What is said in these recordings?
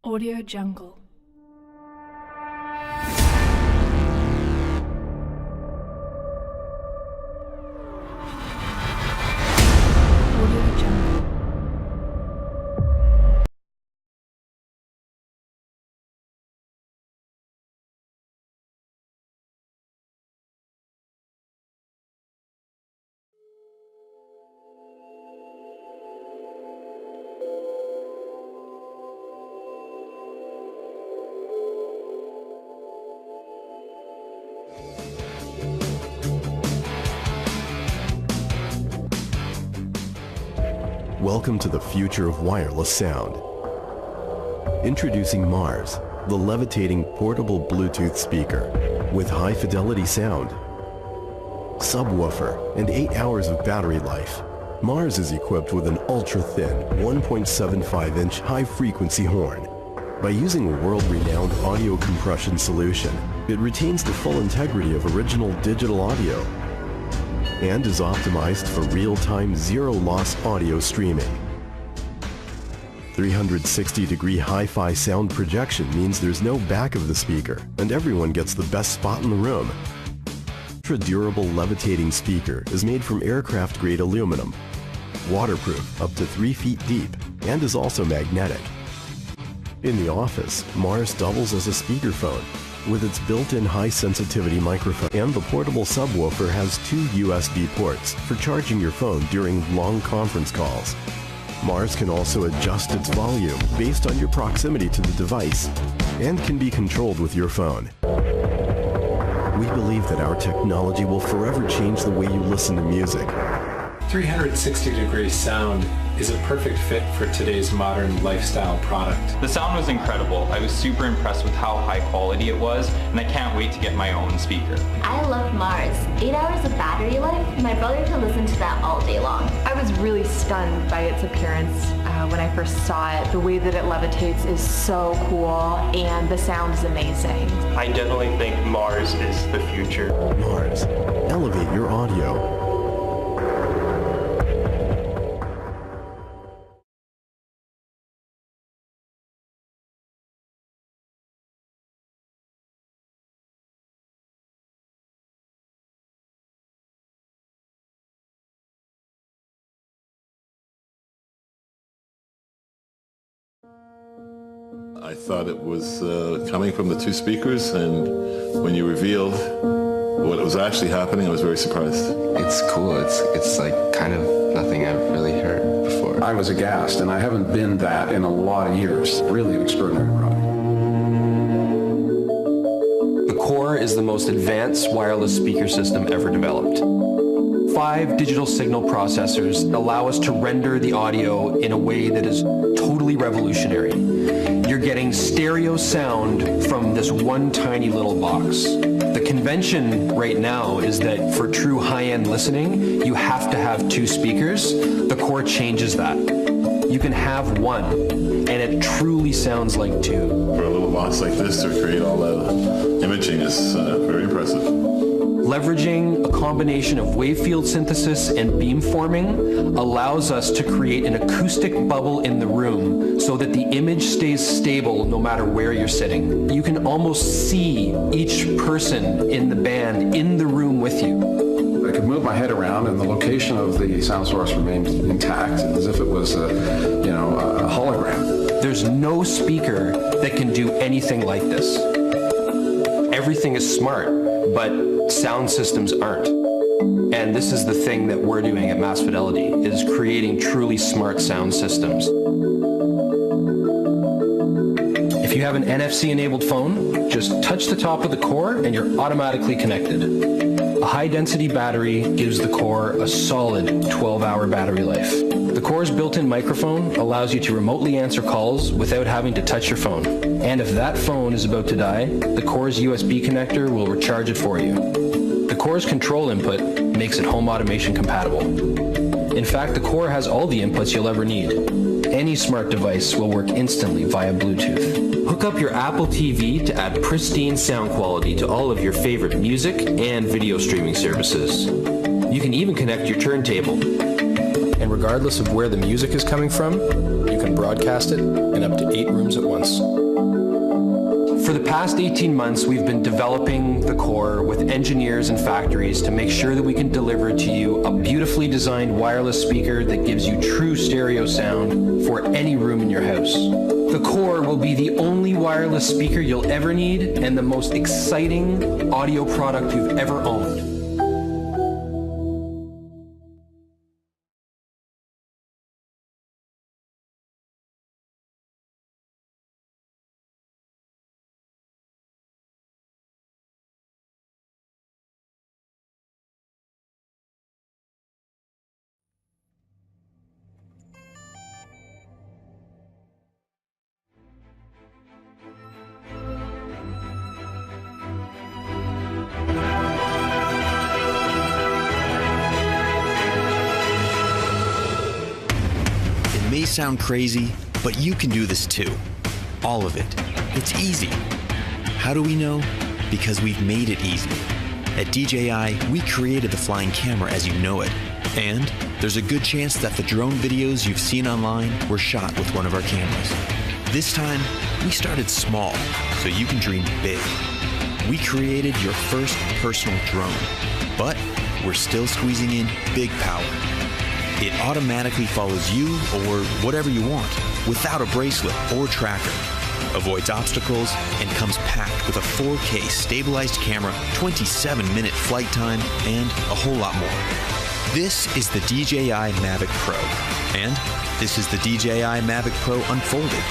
Audio Jungle. Audio Jungle. Welcome to the future of wireless sound. Introducing Mars, the levitating portable Bluetooth speaker with high-fidelity sound, subwoofer, and 8 hours of battery life. Mars is equipped with an ultra-thin 1.75-inch high-frequency horn. By using a world-renowned audio compression solution, it retains the full integrity of original digital audio and is optimized for real-time zero-loss audio streaming. 360-degree hi-fi sound projection means there's no back of the speaker, and everyone gets the best spot in the room. Ultra-durable levitating speaker is made from aircraft-grade aluminum, waterproof up to 3 feet deep, and is also magnetic. In the office, Mars doubles as a speakerphone with its built-in high-sensitivity microphone, and the portable subwoofer has 2 USB ports for charging your phone during long conference calls. Mars can also adjust its volume based on your proximity to the device and can be controlled with your phone. We believe that our technology will forever change the way you listen to music. 360-degree sound is a perfect fit for today's modern lifestyle product. The sound was incredible. I was super impressed with how high quality it was, and I can't wait to get my own speaker. I love Mars. 8 hours of battery life? My brother can listen to that all day long. I was really stunned by its appearance when I first saw it. The way that it levitates is so cool, and the sound is amazing. I definitely think Mars is the future. Mars, elevate your audio. I thought it was coming from the 2 speakers, and when you revealed what was actually happening, I was very surprised. It's cool. It's like kind of nothing I've really heard before. I was aghast, and I haven't been that in a lot of years. Really an extraordinary product. The Core is the most advanced wireless speaker system ever developed. 5 digital signal processors allow us to render the audio in a way that is totally revolutionary. You're getting stereo sound from this one tiny little box. The convention right now is that for true high-end listening, you have to have 2 speakers. The Core changes that. You can have 1, and it truly sounds like 2. For a little box like this to create all that imaging is very impressive. Leveraging a combination of wave field synthesis and beamforming allows us to create an acoustic bubble in the room so that the image stays stable no matter where you're sitting. You can almost see each person in the band in the room with you. I could move my head around, and the location of the sound source remained intact, as if it was a hologram. There's no speaker that can do anything like this. Everything is smart, but sound systems aren't. And this is the thing that we're doing at Mass Fidelity, is creating truly smart sound systems. If you have an NFC-enabled phone, just touch the top of the Core and you're automatically connected. A high-density battery gives the Core a solid 12-hour battery life. The Core's built-in microphone allows you to remotely answer calls without having to touch your phone. And if that phone is about to die, the Core's USB connector will recharge it for you. The Core's control input makes it home automation compatible. In fact, the Core has all the inputs you'll ever need. Any smart device will work instantly via Bluetooth. Hook up your Apple TV to add pristine sound quality to all of your favorite music and video streaming services. You can even connect your turntable. And regardless of where the music is coming from, you can broadcast it in up to 8 rooms rooms at once. For the past 18 months, we've been developing the core with engineers and factories to make sure that we can deliver to you a beautifully designed wireless speaker that gives you true stereo sound for any room in your house. The core will be the only wireless speaker you'll ever need and the most exciting audio product you've ever owned. It may sound crazy, but you can do this too. All of it. It's easy. How do we know? Because we've made it easy. At DJI, we created the flying camera as you know it. And there's a good chance that the drone videos you've seen online were shot with one of our cameras. This time, we started small, so you can dream big. We created your first personal drone, but we're still squeezing in big power. It automatically follows you or whatever you want without a bracelet or tracker, avoids obstacles, and comes packed with a 4K stabilized camera, 27-minute flight time, and a whole lot more. This is the DJI Mavic Pro, and this is the DJI Mavic Pro Unfolded.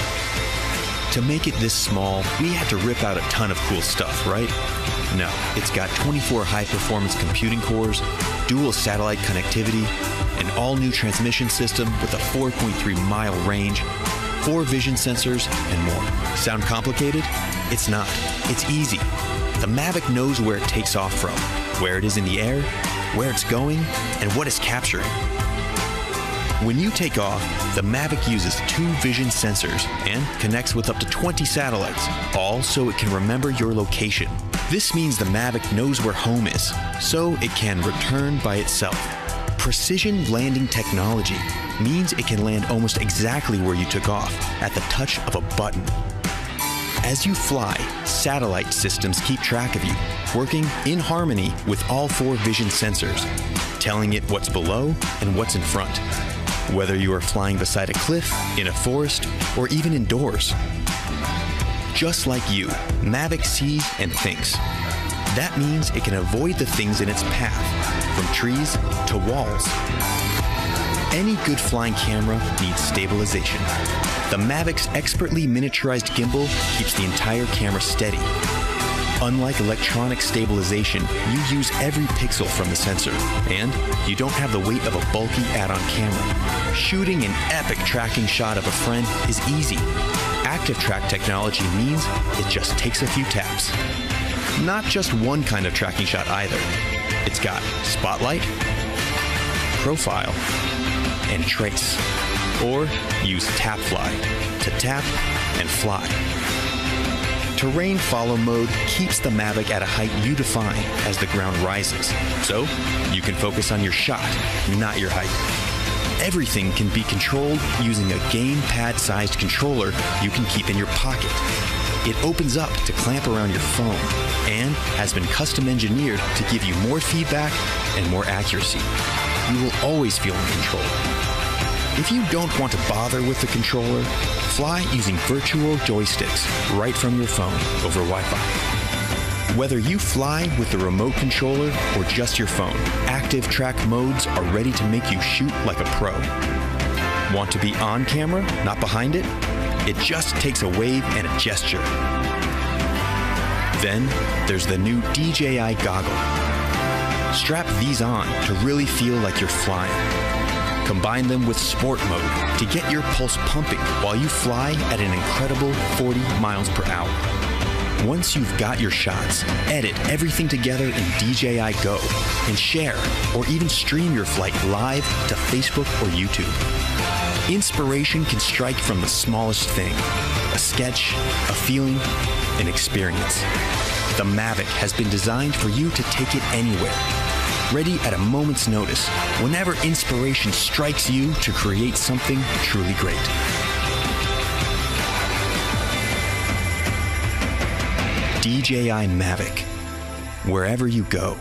To make it this small, we had to rip out a ton of cool stuff, right? No, it's got 24 high-performance computing cores, dual satellite connectivity, an all-new transmission system with a 4.3-mile range, 4 vision sensors, and more. Sound complicated? It's not. It's easy. The Mavic knows where it takes off from, where it is in the air, where it's going, and what it's capturing. When you take off, the Mavic uses 2 vision sensors and connects with up to 20 satellites, all so it can remember your location. This means the Mavic knows where home is, so it can return by itself. Precision landing technology means it can land almost exactly where you took off, at the touch of a button. As you fly, satellite systems keep track of you, working in harmony with all 4 vision sensors, telling it what's below and what's in front, whether you are flying beside a cliff, in a forest, or even indoors. Just like you, Mavic sees and thinks. That means it can avoid the things in its path, from trees to walls. Any good flying camera needs stabilization. The Mavic's expertly miniaturized gimbal keeps the entire camera steady. Unlike electronic stabilization, you use every pixel from the sensor, and you don't have the weight of a bulky add-on camera. Shooting an epic tracking shot of a friend is easy. Active track technology means it just takes a few taps. Not just one kind of tracking shot either. It's got spotlight, profile, and trace. Or use tap fly to tap and fly. Terrain follow mode keeps the Mavic at a height you define as the ground rises, so you can focus on your shot, not your height. Everything can be controlled using a gamepad-sized controller you can keep in your pocket. It opens up to clamp around your phone and has been custom engineered to give you more feedback and more accuracy. You will always feel in control. If you don't want to bother with the controller, fly using virtual joysticks right from your phone over Wi-Fi. Whether you fly with the remote controller or just your phone, active track modes are ready to make you shoot like a pro. Want to be on camera, not behind it? It just takes a wave and a gesture. Then there's the new DJI goggle. Strap these on to really feel like you're flying. Combine them with sport mode to get your pulse pumping while you fly at an incredible 40 miles per hour. Once you've got your shots, edit everything together in DJI Go and share or even stream your flight live to Facebook or YouTube. Inspiration can strike from the smallest thing, a sketch, a feeling, an experience. The Mavic has been designed for you to take it anywhere. Ready at a moment's notice, whenever inspiration strikes you to create something truly great. DJI Mavic. Wherever you go.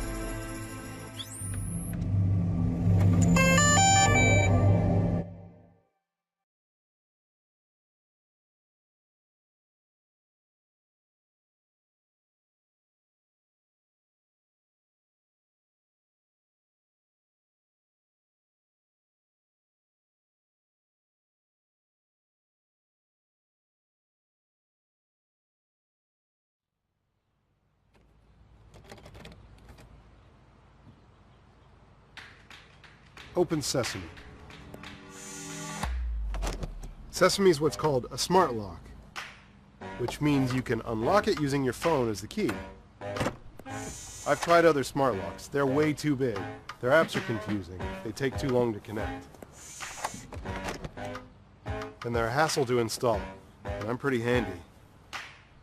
Open Sesame. Sesame is what's called a smart lock, which means you can unlock it using your phone as the key. I've tried other smart locks. They're way too big. Their apps are confusing. They take too long to connect. And they're a hassle to install. And I'm pretty handy.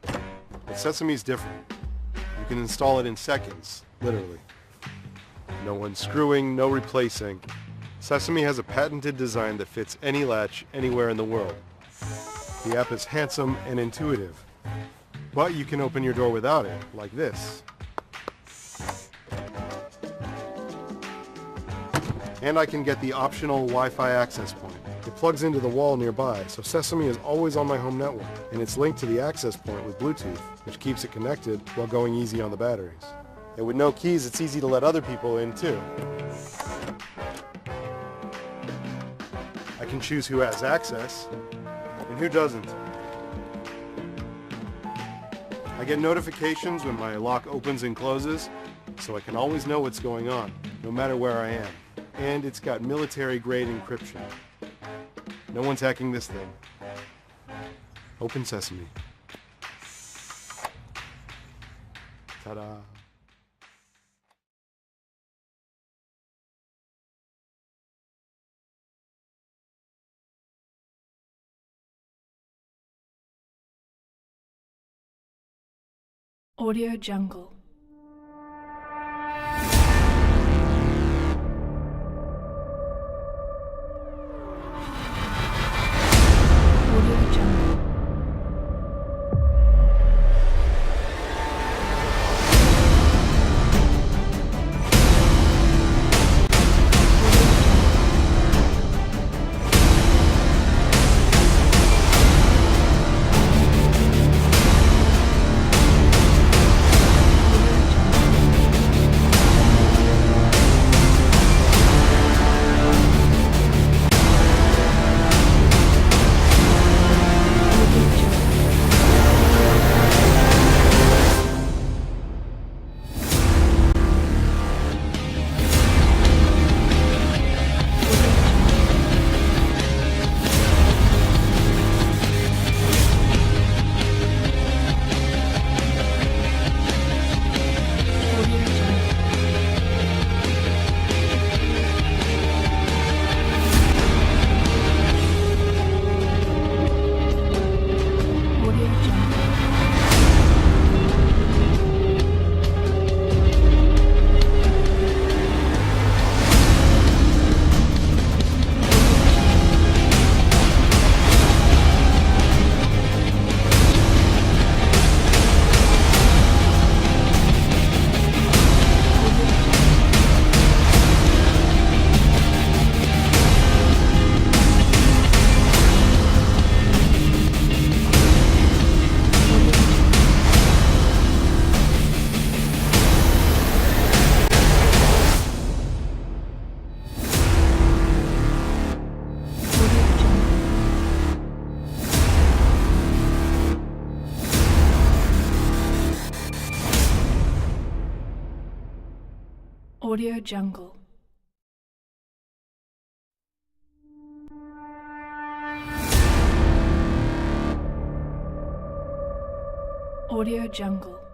But Sesame's different. You can install it in seconds, literally. No unscrewing, no replacing. Sesame has a patented design that fits any latch anywhere in the world. The app is handsome and intuitive. But you can open your door without it, like this. And I can get the optional Wi-Fi access point. It plugs into the wall nearby, so Sesame is always on my home network, and it's linked to the access point with Bluetooth, which keeps it connected while going easy on the batteries. And with no keys, it's easy to let other people in too. I can choose who has access and who doesn't. I get notifications when my lock opens and closes, so I can always know what's going on, no matter where I am. And it's got military-grade encryption. No one's hacking this thing. Open Sesame. Ta-da. Audio Jungle. Audio Jungle. Audio Jungle. Audio Jungle.